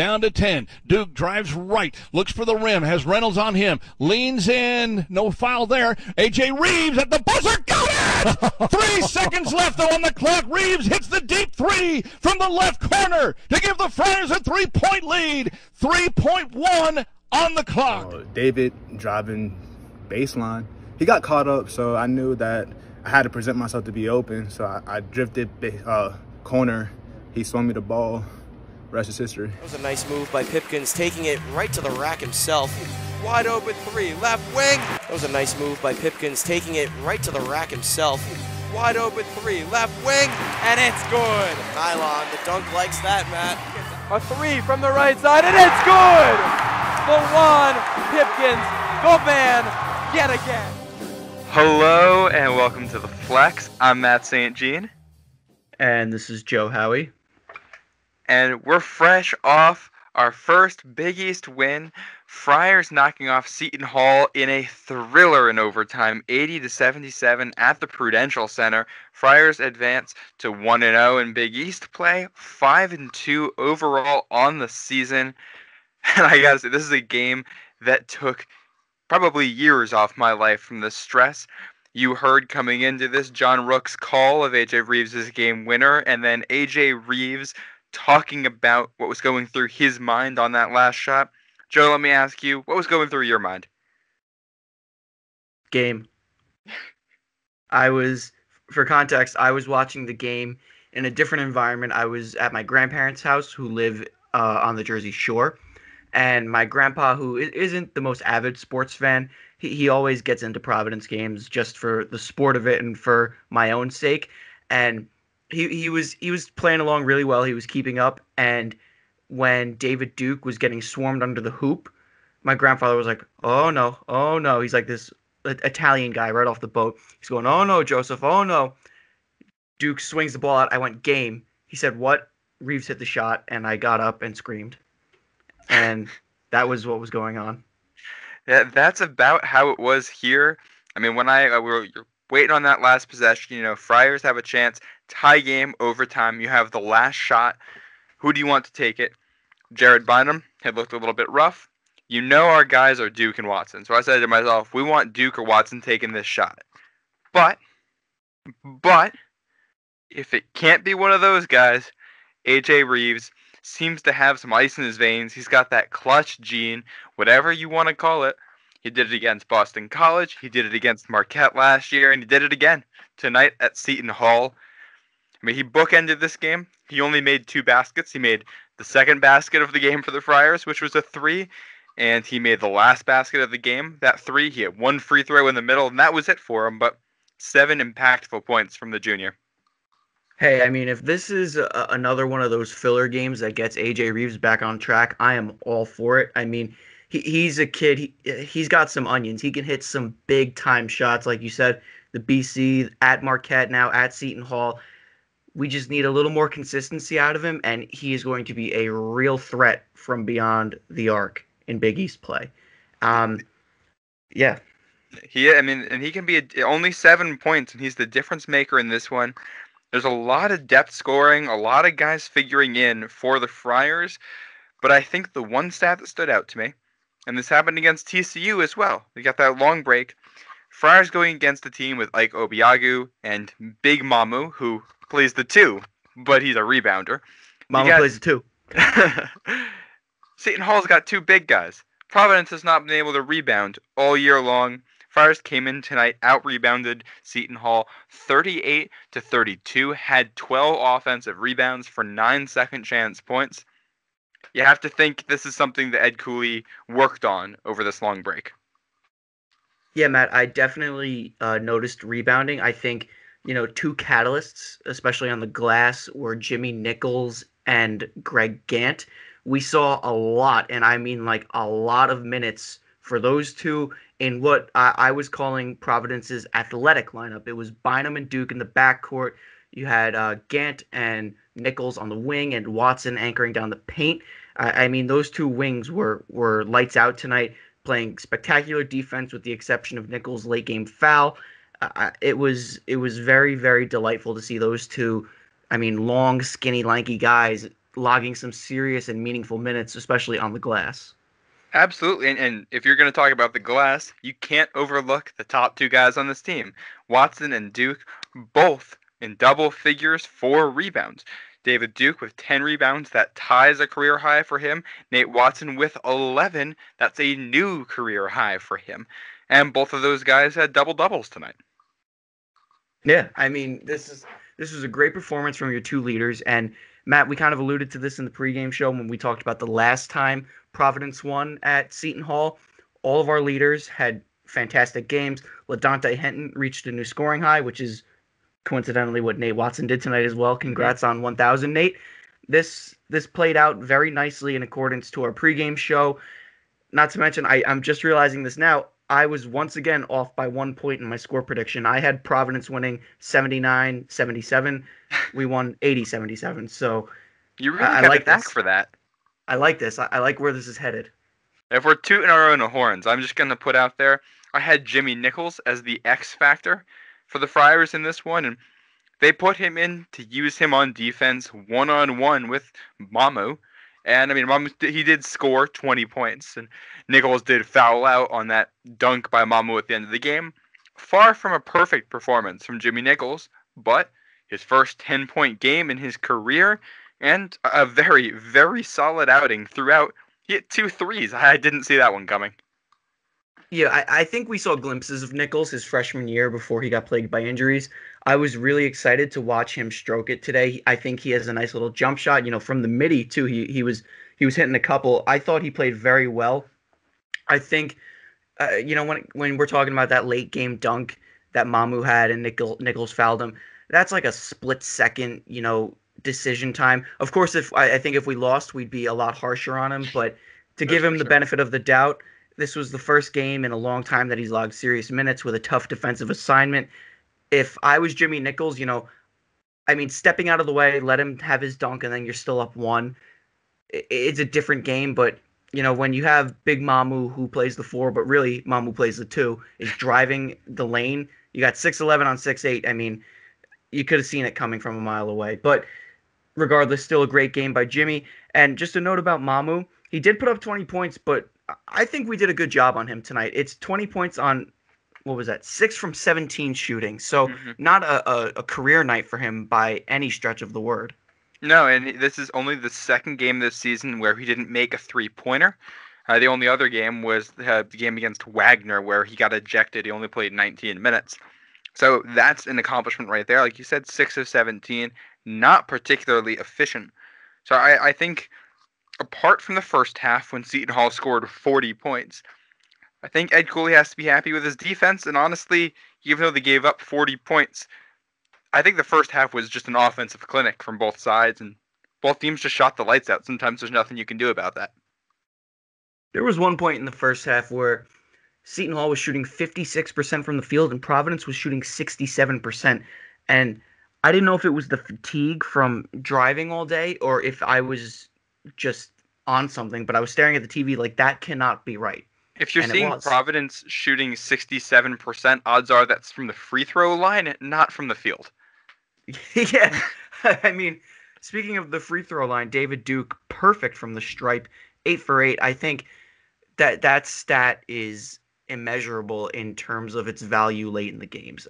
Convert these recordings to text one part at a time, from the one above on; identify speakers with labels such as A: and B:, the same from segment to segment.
A: Down to 10. Duke drives right, looks for the rim, has Reynolds on him, leans in, no foul there. A.J. Reeves at the buzzer, got it! 3 seconds left though on the clock. Reeves hits the deep three from the left corner to give the Friars a 3-point lead. 3.1 on the clock.
B: David driving baseline. He got caught up, so I knew that I had to present myself to be open. So I drifted corner. He swung me the ball. Rest is history.
C: That was a nice move by Pipkins, taking it right to the rack himself. Wide open three, left wing. That was a nice move by Pipkins, taking it right to the rack himself. Wide open three, left wing, and it's good. Nylon, the dunk likes that, Matt.
D: A three from the right side, and it's good! The one, Pipkins, the man, yet again.
E: Hello, and welcome to The Flex. I'm Matt St. Jean.
F: And this is Joe Howie.
E: And we're fresh off our first Big East win. Friars knocking off Seton Hall in a thriller in overtime, 80-77 at the Prudential Center. Friars advance to 1-0 in Big East play, 5-2 overall on the season. And I gotta say, this is a game that took probably years off my life from the stress. You heard coming into this John Rook's call of A.J. Reeves' game winner, and then A.J. Reeves talking about what was going through his mind on that last shot. Joe, let me ask you, what was going through your mind?
F: Game. For context, I was watching the game in a different environment. I was at my grandparents' house, who live on the Jersey Shore. And my grandpa, who isn't the most avid sports fan, he always gets into Providence games just for the sport of it and for my own sake. And he was playing along really well. He was keeping up. And when David Duke was getting swarmed under the hoop, my grandfather was like, "Oh no, oh no." He's like this Italian guy right off the boat. He's going, "Oh no, Joseph, oh no." Duke swings the ball out. I went, "Game." He said, "What?" Reeves hit the shot, and I got up and screamed. And that was what was going on.
E: Yeah, that's about how it was here. I mean, when you're waiting on that last possession, Friars have a chance. Tie game, overtime. You have the last shot. Who do you want to take it? Jared Bynum had looked a little bit rough. Our guys are Duke and Watson. So I said to myself, we want Duke or Watson taking this shot. But, if it can't be one of those guys, A.J. Reeves seems to have some ice in his veins. He's got that clutch gene, whatever you want to call it. He did it against Boston College. He did it against Marquette last year, and he did it again tonight at Seton Hall. I mean, he bookended this game. He only made 2 baskets. He made the second basket of the game for the Friars, which was a 3, and he made the last basket of the game, that 3. He had 1 free throw in the middle, and that was it for him, but 7 impactful points from the junior.
F: Hey, I mean, if this is another one of those filler games that gets A.J. Reeves back on track, I am all for it. I mean, he's a kid. He's got some onions. He can hit some big-time shots, like you said, the BC, at Marquette, now at Seton Hall. We just need a little more consistency out of him, and he is going to be a real threat from beyond the arc in Big East play. Yeah.
E: And he can be only 7 points, and he's the difference maker in this one. There's a lot of depth scoring, a lot of guys figuring in for the Friars, but I think the one stat that stood out to me, and this happened against TCU as well, they got that long break, Friars going against a team with Ike Obiagu and Big Mamu, who plays the 2, but he's a rebounder.
F: Mamu plays the 2.
E: Seton Hall's got 2 big guys. Providence has not been able to rebound all year long. Friars came in tonight, out-rebounded Seton Hall 38-32, had 12 offensive rebounds for 9 second-chance points. You have to think this is something that Ed Cooley worked on over this long break.
F: Yeah, Matt, I definitely noticed rebounding. I think, 2 catalysts, especially on the glass, were Jimmy Nichols and Greg Gant. We saw a lot, and I mean like a lot of minutes for those 2 in what I was calling Providence's athletic lineup. It was Bynum and Duke in the backcourt. You had Gant and Nichols on the wing and Watson anchoring down the paint. I mean, those 2 wings were lights out tonight, playing spectacular defense with the exception of Nichols' late game foul. It was very, very delightful to see those 2, long, skinny, lanky guys logging some serious and meaningful minutes, especially on the glass.
E: Absolutely, and if you're going to talk about the glass, you can't overlook the top two guys on this team. Watson and Duke, both in double figures for rebounds. David Duke with 10 rebounds, that ties a career high for him. Nate Watson with 11, that's a new career high for him. And both of those guys had double-doubles tonight.
F: Yeah, I mean, this was a great performance from your two leaders, and Matt, we kind of alluded to this in the pregame show when we talked about the last time Providence won at Seton Hall. All of our leaders had fantastic games. LaDante Henton reached a new scoring high, which is coincidentally what Nate Watson did tonight as well. Congrats on 1,000, Nate. This played out very nicely in accordance to our pregame show. Not to mention, I'm just realizing this now, I was once again off by 1 point in my score prediction. I had Providence winning 79-77. We won 80-77. So
E: you really got like back for that.
F: I like this. I like where this is headed.
E: If we're tooting our own horns, I'm just going to put out there, I had Jimmy Nichols as the X factor for the Friars in this one, and they put him in to use him on defense one-on-one with Mamu. And, I mean, Mamu, he did score 20 points, and Nichols did foul out on that dunk by Mamu at the end of the game. Far from a perfect performance from Jimmy Nichols, but his first 10-point game in his career, and a very, very solid outing throughout. He hit 2 threes. I didn't see that one coming.
F: Yeah, I think we saw glimpses of Nichols his freshman year before he got plagued by injuries. I was really excited to watch him stroke it today. I think he has a nice little jump shot. From the midi too. He was hitting a couple. I thought he played very well. I think, when we're talking about that late game dunk that Mamu had and Nichols fouled him, that's like a split second, decision time. Of course, I think if we lost, we'd be a lot harsher on him. But to give him the benefit of the doubt, this was the first game in a long time that he's logged serious minutes with a tough defensive assignment. If I was Jimmy Nichols, stepping out of the way, let him have his dunk, and then you're still up 1. It's a different game, but when you have Big Mamu who plays the 4, but really Mamu plays the 2, is driving the lane. You got 6'11" on 6'8". I mean, you could have seen it coming from a mile away. But regardless, still a great game by Jimmy. And just a note about Mamu, he did put up 20 points, but I think we did a good job on him tonight. It's 20 points on, 6 from 17 shooting. So not a career night for him by any stretch of the word.
E: No, and this is only the second game this season where he didn't make a three-pointer. The only other game was the game against Wagner where he got ejected. He only played 19 minutes. So that's an accomplishment right there. Like you said, 6 of 17, not particularly efficient. So I think apart from the first half when Seton Hall scored 40 points, I think Ed Cooley has to be happy with his defense. And honestly, even though they gave up 40 points, I think the first half was just an offensive clinic from both sides, and both teams just shot the lights out. Sometimes there's nothing you can do about that.
F: There was one point in the first half where Seton Hall was shooting 56% from the field and Providence was shooting 67%. And I didn't know if it was the fatigue from driving all day or if I was just on something, but I was staring at the TV like that cannot be right.
E: If you're seeing Providence shooting 67%, odds are that's from the free throw line, not from the field.
F: Yeah. I mean, speaking of the free throw line, David Duke, perfect from the stripe, 8 for 8. I think that stat is immeasurable in terms of its value late in the games.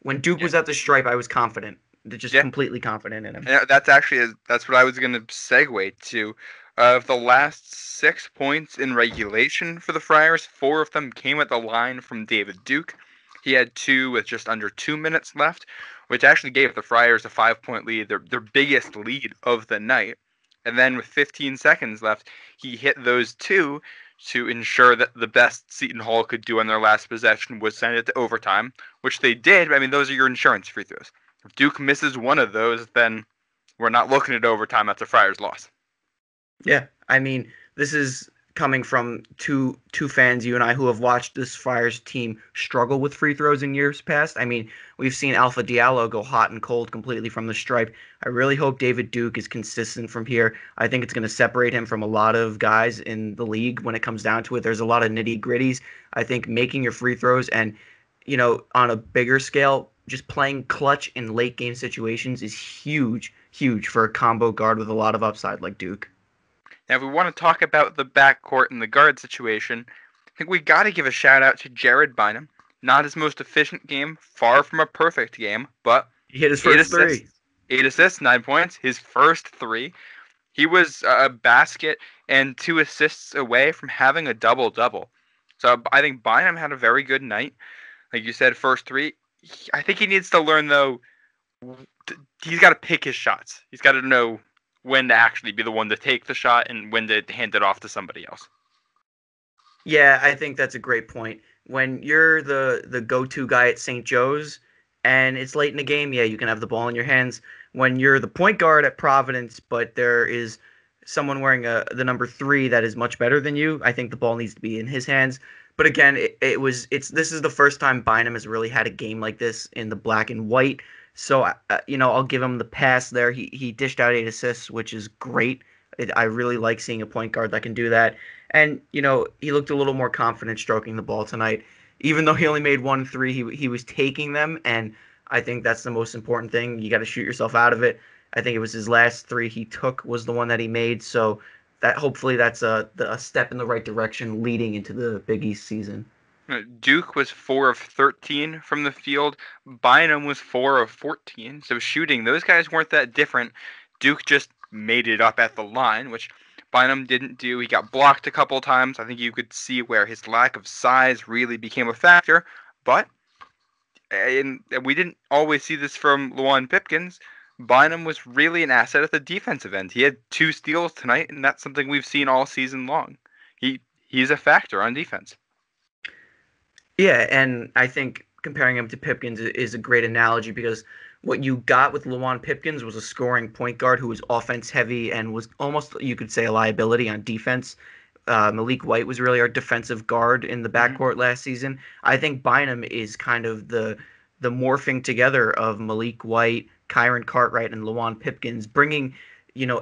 F: When Duke was at the stripe, I was confident, just completely confident in him.
E: And that's what I was going to segue to. Of the last 6 points in regulation for the Friars, 4 of them came at the line from David Duke. He had 2 with just under 2 minutes left, which actually gave the Friars a 5-point lead, their biggest lead of the night. And then with 15 seconds left, he hit those 2 to ensure that the best Seton Hall could do on their last possession was send it to overtime, which they did. I mean, those are your insurance free throws. If Duke misses one of those, then we're not looking at overtime. That's a Friars loss.
F: Yeah, I mean, this is coming from two fans, you and I, who have watched this Friars team struggle with free throws in years past. I mean, we've seen Alpha Diallo go hot and cold completely from the stripe. I really hope David Duke is consistent from here. I think it's going to separate him from a lot of guys in the league when it comes down to it. There's a lot of nitty-gritties. I think making your free throws and, on a bigger scale, just playing clutch in late game situations is huge huge for a combo guard with a lot of upside like Duke.
E: Now, if we want to talk about the backcourt and the guard situation, I think we got to give a shout out to Jared Bynum. Not his most efficient game, far from a perfect game, but
F: He hit his
E: eight
F: first three.
E: assists, 8 assists, 9 points, his first three. He was a basket and 2 assists away from having a double-double. So I think Bynum had a very good night. Like you said, first three. I think he needs to learn, though, he's got to pick his shots. He's got to know when to actually be the one to take the shot and when to hand it off to somebody else.
F: Yeah, I think that's a great point. When you're the go-to guy at St. Joe's and it's late in the game, yeah, you can have the ball in your hands. When you're the point guard at Providence, but there is someone wearing the number 3 that is much better than you, I think the ball needs to be in his hands. But again, this is the first time Bynum has really had a game like this in the black and white. So I'll give him the pass there. He dished out 8 assists, which is great. I really like seeing a point guard that can do that. And he looked a little more confident stroking the ball tonight. Even though he only made 1 3, he was taking them, and I think that's the most important thing. You got to shoot yourself out of it. I think it was his last 3 he took was the one that he made. So that hopefully that's a step in the right direction leading into the Big East season.
E: Duke was 4 of 13 from the field. Bynum was 4 of 14. So shooting, those guys weren't that different. Duke just made it up at the line, which Bynum didn't do. He got blocked a couple times. I think you could see where his lack of size really became a factor. But we didn't always see this from Luwan Pipkins. Bynum was really an asset at the defensive end. He had 2 steals tonight, and that's something we've seen all season long. He's a factor on defense.
F: Yeah, and I think comparing him to Pipkins is a great analogy because what you got with Luwan Pipkins was a scoring point guard who was offense heavy and was almost, you could say, a liability on defense. Malik White was really our defensive guard in the backcourt last season. I think Bynum is kind of the morphing together of Malik White, Kyron Cartwright, and Luwan Pipkins, bringing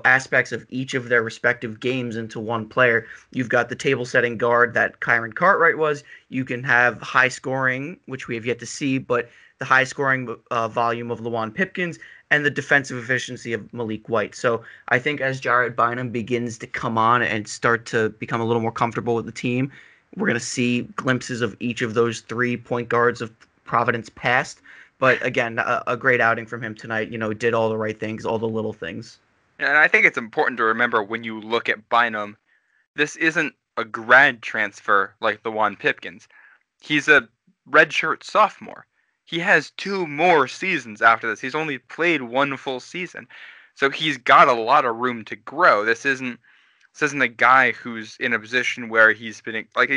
F: aspects of each of their respective games into one player. You've got the table-setting guard that Kyron Cartwright was. You can have high scoring, which we have yet to see, but the high scoring volume of Luwan Pipkins and the defensive efficiency of Malik White. So I think as Jared Bynum begins to come on and start to become a little more comfortable with the team, we're going to see glimpses of each of those 3 point guards of Providence past. But again, a great outing from him tonight. Did all the right things, all the little things.
E: And I think it's important to remember when you look at Bynum, this isn't a grad transfer like the Luwan Pipkins. He's a redshirt sophomore. He has 2 more seasons after this. He's only played 1 full season. So he's got a lot of room to grow. This isn't a guy who's in a position where he's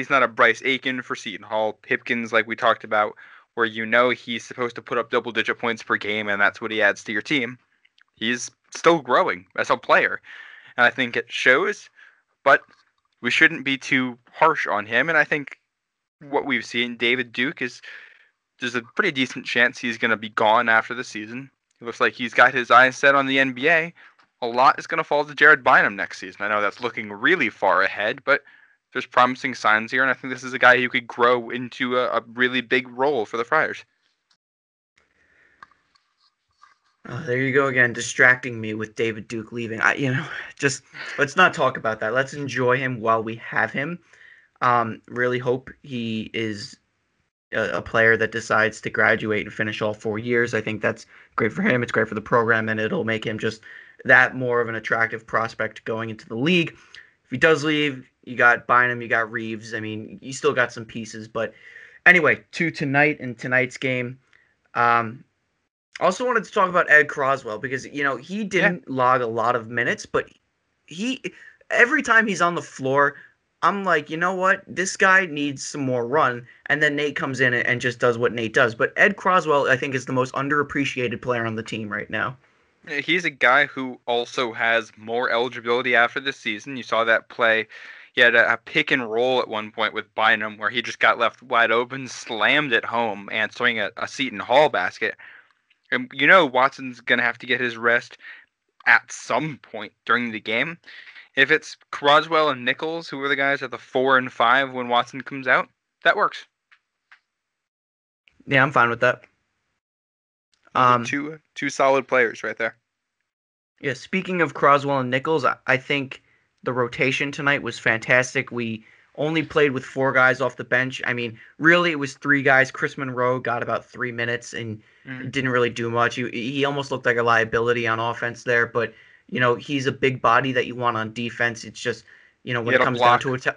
E: not a Bryce Aiken for Seton Hall, Pipkins like we talked about, where he's supposed to put up double-digit points per game and that's what he adds to your team. He's still growing as a player. And I think it shows, but we shouldn't be too harsh on him. And I think what we've seen, David Duke, there's a pretty decent chance he's going to be gone after the season. It looks like he's got his eyes set on the NBA. A lot is going to fall to Jared Bynum next season. I know that's looking really far ahead, but there's promising signs here, and I think this is a guy who could grow into a really big role for the Friars.
F: There you go again, distracting me with David Duke leaving. Just let's not talk about that. Let's enjoy him while we have him. Really hope he is a player that decides to graduate and finish all 4 years. I think that's great for him. It's great for the program, and it'll make him just that more of an attractive prospect going into the league. If he does leave, you got Bynum, you got Reeves. I mean, you still got some pieces. But anyway, to tonight and tonight's game. Also wanted to talk about Ed Croswell because, he didn't log a lot of minutes, but every time he's on the floor, I'm like, you know what? This guy needs some more run. And then Nate comes in and just does what Nate does. But Ed Croswell, I think, is the most underappreciated player on the team right now.
E: He's a guy who also has more eligibility after this season. You saw that play. He had a pick and roll at one point with Bynum where he just got left wide open, slammed it home, answering a Seton Hall basket. And Watson's going to have to get his rest at some point during the game. If it's Croswell and Nichols, who are the guys at the 4 and 5 when Watson comes out, that works.
F: Yeah, I'm fine with that.
E: Two solid players right there.
F: Yeah, speaking of Croswell and Nichols, I think the rotation tonight was fantastic. We only played with four guys off the bench. I mean, really, it was three guys. Chris Monroe got about 3 minutes and
E: Mm.
F: didn't really do much. He almost looked like a liability on offense there, but he's a big body that you want on defense. It's just
E: He
F: when it
E: had a
F: comes down to
E: block.
F: it,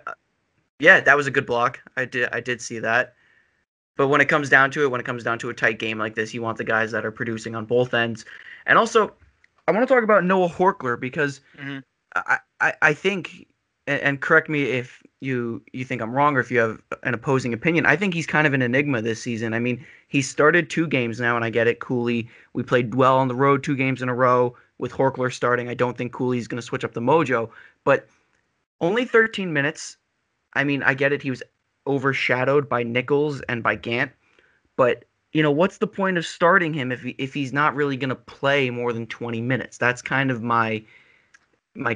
F: yeah, that was a good block. I did see that. But when it comes down to it, when it comes down to a tight game like this, you want the guys that are producing on both ends. And also, I want to talk about Noah Horkler because
E: Hmm.
F: I think, and correct me if you think I'm wrong or if you have an opposing opinion. I think he's kind of an enigma this season. I mean, he started 2 games now, and I get it. Cooley, we played well on the road 2 games in a row with Horkler starting. I don't think Cooley's going to switch up the mojo, but only 13 minutes. I mean, I get it. He was overshadowed by Nichols and by Gant, but what's the point of starting him if he's not really going to play more than 20 minutes? That's kind of my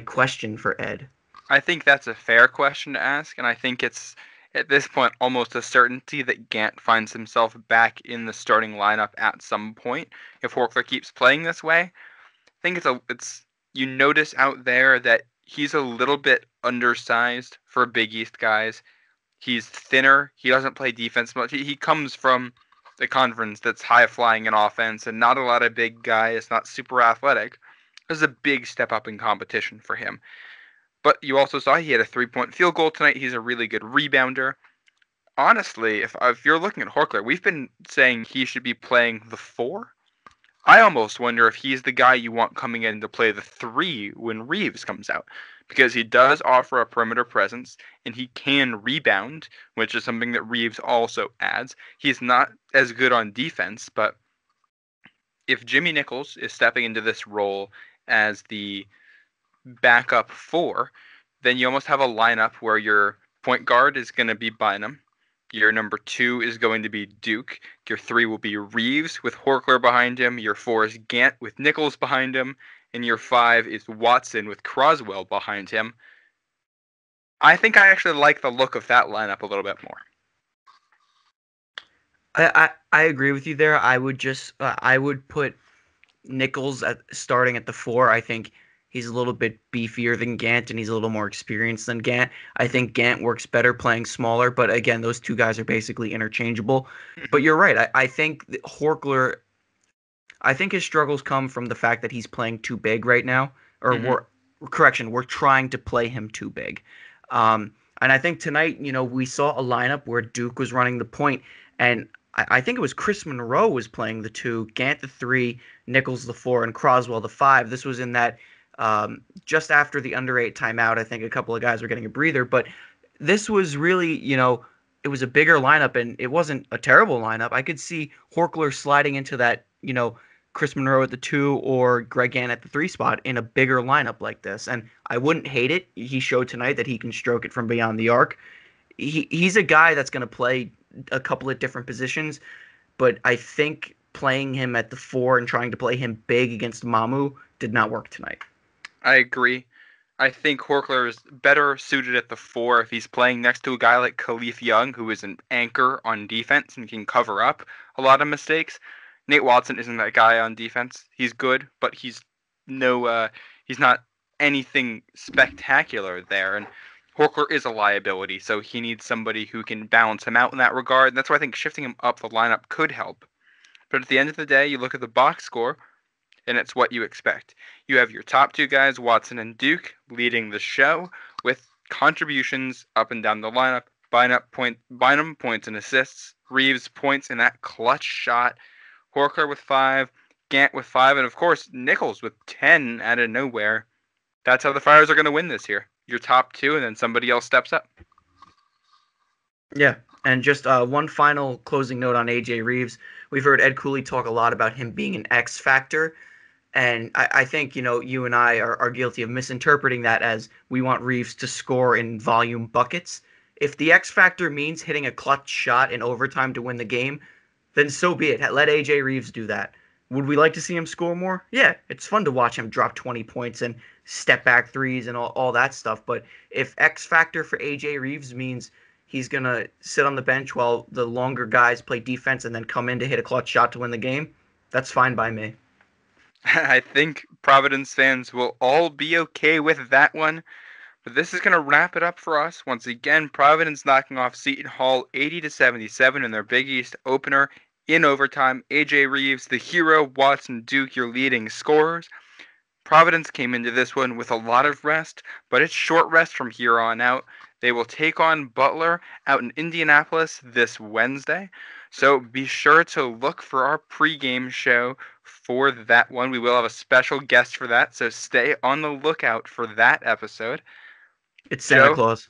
F: question for Ed.
E: I think that's a fair question to ask, and I think it's at this point almost a certainty that Gant finds himself back in the starting lineup at some point if Horkler keeps playing this way. I think it's you notice out there that he's a little bit undersized for Big East guys. He's thinner. He doesn't play defense much. He comes from the conference that's high flying in offense and not a lot of big guys, not super athletic. This is a big step up in competition for him. But you also saw he had a 3-point field goal tonight. He's a really good rebounder. Honestly, if you're looking at Horkler, we've been saying he should be playing the 4. I almost wonder if he's the guy you want coming in to play the 3 when Reeves comes out. Because he does offer a perimeter presence, and he can rebound, which is something that Reeves also adds. He's not as good on defense, but if Jimmy Nichols is stepping into this role as the backup 4, then you almost have a lineup where your point guard is going to be Bynum. Your number 2 is going to be Duke. Your 3 will be Reeves with Horkler behind him. Your 4 is Gant with Nichols behind him. And your 5 is Watson with Croswell behind him. I think I actually like the look of that lineup a little bit more.
F: I agree with you there. I would put Nichols starting at the 4. I think he's a little bit beefier than Gant, and he's a little more experienced than Gant. I think Gant works better playing smaller, but again, those two guys are basically interchangeable. But you're right. I think Horkler, I think his struggles come from the fact that he's playing too big right now. Or we're trying to play him too big. And I think tonight, we saw a lineup where Duke was running the point, and I think it was Chris Monroe was playing the 2, Gant the 3, Nichols the 4, and Croswell the 5. This was in that just after the under 8 timeout. I think a couple of guys were getting a breather, but this was really, it was a bigger lineup, and it wasn't a terrible lineup. I could see Horkler sliding into that, Chris Monroe at the 2 or Greg Gant at the 3 spot in a bigger lineup like this. And I wouldn't hate it. He showed tonight that he can stroke it from beyond the arc. He's a guy that's going to play a couple of different positions, but I think playing him at the 4 and trying to play him big against Mamu did not work tonight.
E: I agree. I think Horkler is better suited at the 4 if he's playing next to a guy like Khalif Young, who is an anchor on defense and can cover up a lot of mistakes. Nate Watson isn't that guy on defense. He's good, but he's not anything spectacular there. And Horkler is a liability, so he needs somebody who can balance him out in that regard. And that's why I think shifting him up the lineup could help. But at the end of the day, you look at the box score, and it's what you expect. You have your top 2 guys, Watson and Duke, leading the show with contributions up and down the lineup. Bynum points and assists. Reeves points in that clutch shot. Horkler with 5, Gant with 5, and of course Nichols with 10 out of nowhere. That's how the Friars are going to win this year. Your top 2, and then somebody else steps up.
F: Yeah, and just one final closing note on AJ Reeves. We've heard Ed Cooley talk a lot about him being an X factor, and I think you and I are guilty of misinterpreting that as we want Reeves to score in volume buckets. If the X factor means hitting a clutch shot in overtime to win the game, then so be it. Let AJ Reeves do that. Would we like to see him score more? Yeah, it's fun to watch him drop 20 points and step back threes and all that stuff. But if X factor for AJ Reeves means he's going to sit on the bench while the longer guys play defense and then come in to hit a clutch shot to win the game, that's fine by me.
E: I think Providence fans will all be okay with that one. But this is going to wrap it up for us. Once again, Providence knocking off Seton Hall 80-77 in their Big East opener in overtime. A.J. Reeves, the hero, Watson Duke, your leading scorers. Providence came into this one with a lot of rest, but it's short rest from here on out. They will take on Butler out in Indianapolis this Wednesday. So be sure to look for our pregame show for that one. We will have a special guest for that, so stay on the lookout for that episode.
F: It's Santa
E: Joe?
F: Claus.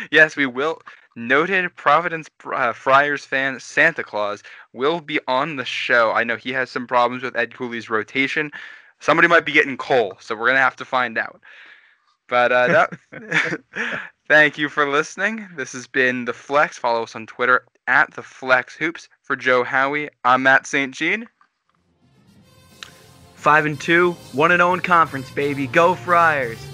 E: Yes, we will. Noted Providence Friars fan Santa Claus will be on the show. I know he has some problems with Ed Cooley's rotation. Somebody might be getting Cole, so we're going to have to find out. But thank you for listening. This has been The Flex. Follow us on Twitter at The Flex Hoops. For Joe Howie, I'm Matt St. Jean.
F: 5-2, 1-0 in conference, baby. Go Friars.